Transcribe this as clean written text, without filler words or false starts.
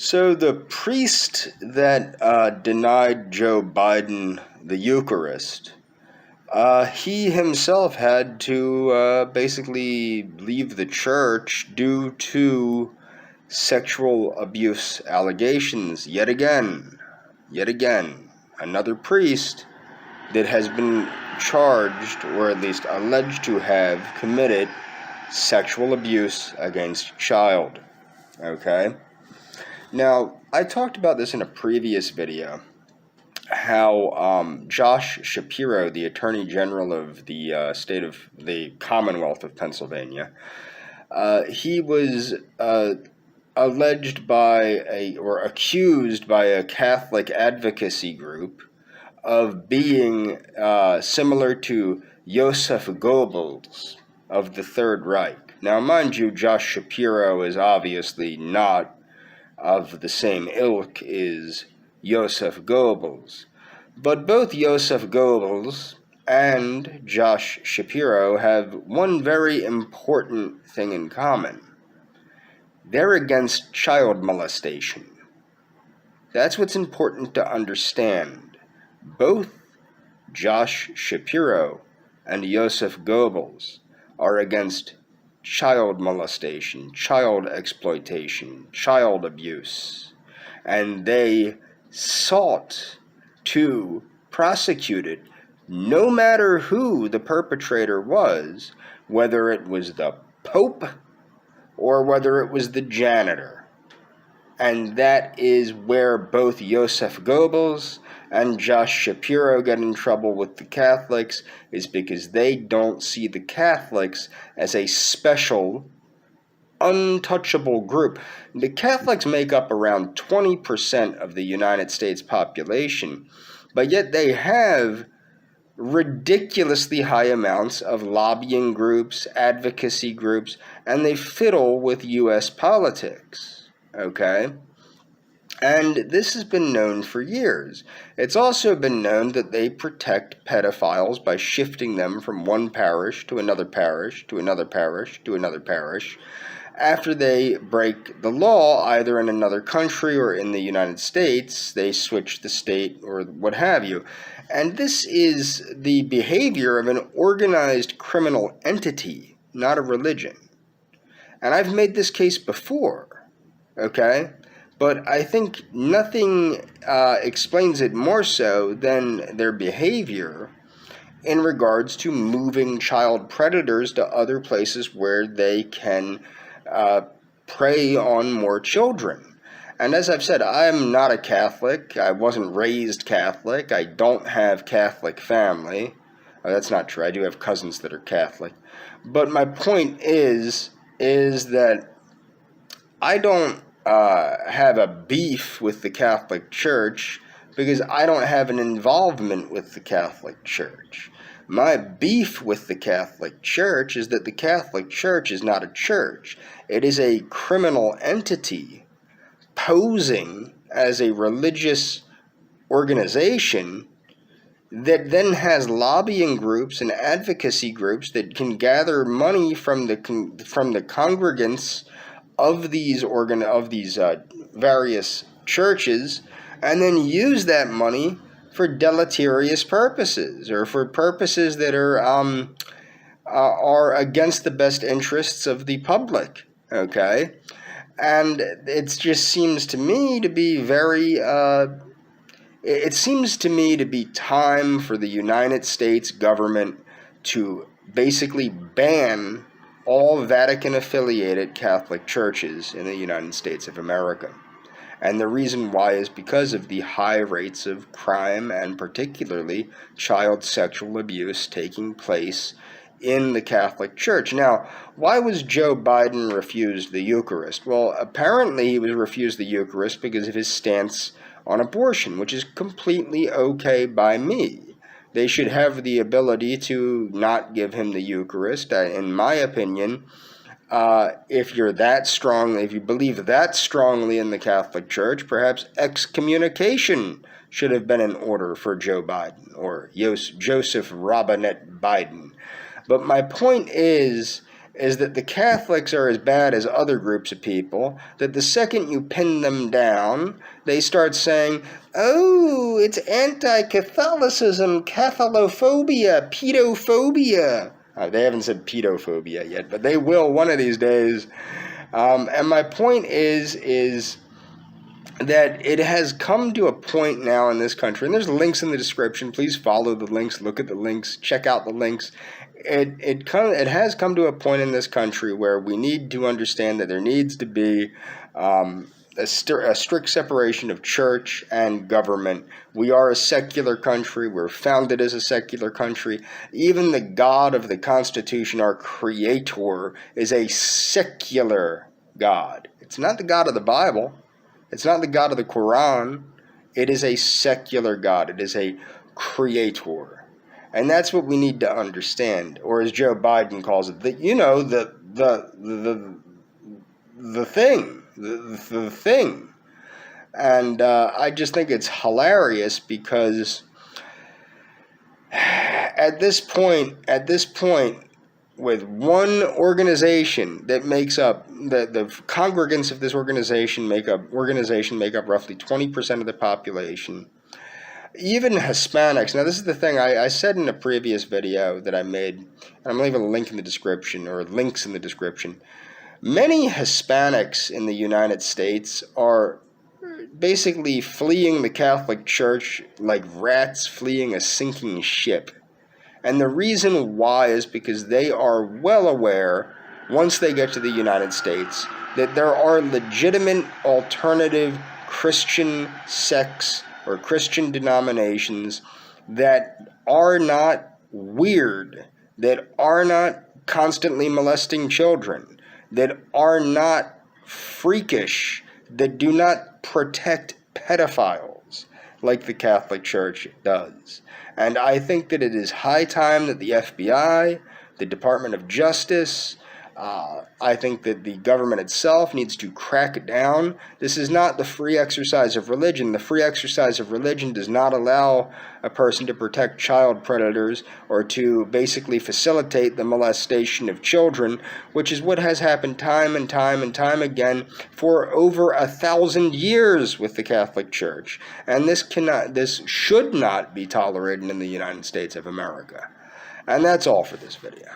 So the priest that denied Joe Biden the Eucharist, he himself had to basically leave the church due to sexual abuse allegations. Yet again, another priest that has been charged, or at least alleged to have committed sexual abuse against a child. Okay? Now, I talked about this in a previous video, how Josh Shapiro, the Attorney General of the the Commonwealth of Pennsylvania, he was alleged or accused by a Catholic advocacy group of being similar to Joseph Goebbels of the Third Reich. Now, mind you, Josh Shapiro is obviously not of the same ilk is Joseph Goebbels. But both Joseph Goebbels and Josh Shapiro have one very important thing in common. They're against child molestation. That's what's important to understand. Both Josh Shapiro and Joseph Goebbels are against child molestation, child exploitation, child abuse, and they sought to prosecute it no matter who the perpetrator was, whether it was the Pope or whether it was the janitor. And that is where both Joseph Goebbels and Josh Shapiro get in trouble with the Catholics, is because they don't see the Catholics as a special, untouchable group. The Catholics make up around 20% of the United States population, but yet they have ridiculously high amounts of lobbying groups, advocacy groups, and they fiddle with U.S. politics, okay? And this has been known for years. It's also been known that they protect pedophiles by shifting them from one parish to another parish, to another parish, to another parish, after they break the law, either in another country or in the United States. They switch the state or what have you. And this is the behavior of an organized criminal entity, not a religion. And I've made this case before, okay? But I think nothing explains it more so than their behavior in regards to moving child predators to other places where they can prey on more children. And as I've said, I'm not a Catholic. I wasn't raised Catholic. I don't have Catholic family. That's not true. I do have cousins that are Catholic. But my point is that I don't have a beef with the Catholic Church because I don't have an involvement with the Catholic Church. My beef with the Catholic Church is that the Catholic Church is not a church. It is a criminal entity posing as a religious organization that then has lobbying groups and advocacy groups that can gather money from the congregants of these various churches, and then use that money for deleterious purposes, or for purposes that are against the best interests of the public. Okay, and it just seems to me to be it seems to me to be time for the United States government to basically ban all Vatican-affiliated Catholic churches in the United States of America. And the reason why is because of the high rates of crime and particularly child sexual abuse taking place in the Catholic Church. Now, why was Joe Biden refused the Eucharist? Well, apparently he was refused the Eucharist because of his stance on abortion, which is completely okay by me. They should have the ability to not give him the Eucharist. In my opinion, if you believe that strongly in the Catholic Church, perhaps excommunication should have been in order for Joe Biden, or Joseph Robinette Biden. But my point is is that the Catholics are as bad as other groups of people, that the second you pin them down, they start saying, oh, it's anti-Catholicism, Catholophobia, pedophobia. They haven't said pedophobia yet, but they will one of these days. And my point is that it has come to a point now in this country, and there's links in the description. Please follow the links, look at the links, check out the links. It has come to a point in this country where we need to understand that there needs to be a strict separation of church and government. We are a secular country. We're founded as a secular country. Even the God of the Constitution, our creator, is a secular God. It's not the God of the Bible. It's not the God of the Quran. It is a secular God. It is a creator. And that's what we need to understand. Or as Joe Biden calls it, the thing. The thing. And I just think it's hilarious because at this point, with one organization that makes up the congregants of this organization make up roughly 20% of the population. Even Hispanics. Now, this is the thing I said in a previous video that I made, and I'm leaving a link in the description, or links in the description. Many Hispanics in the United States are basically fleeing the Catholic Church like rats fleeing a sinking ship. And the reason why is because they are well aware, once they get to the United States, that there are legitimate alternative Christian sects or Christian denominations that are not weird, that are not constantly molesting children, that are not freakish, that do not protect pedophiles like the Catholic Church does. And I think that it is high time that the FBI, the Department of Justice, I think that the government itself needs to crack down. This is not the free exercise of religion. The free exercise of religion does not allow a person to protect child predators or to basically facilitate the molestation of children, which is what has happened time and time and time again for over 1,000 years with the Catholic Church. And this should not be tolerated in the United States of America. And that's all for this video.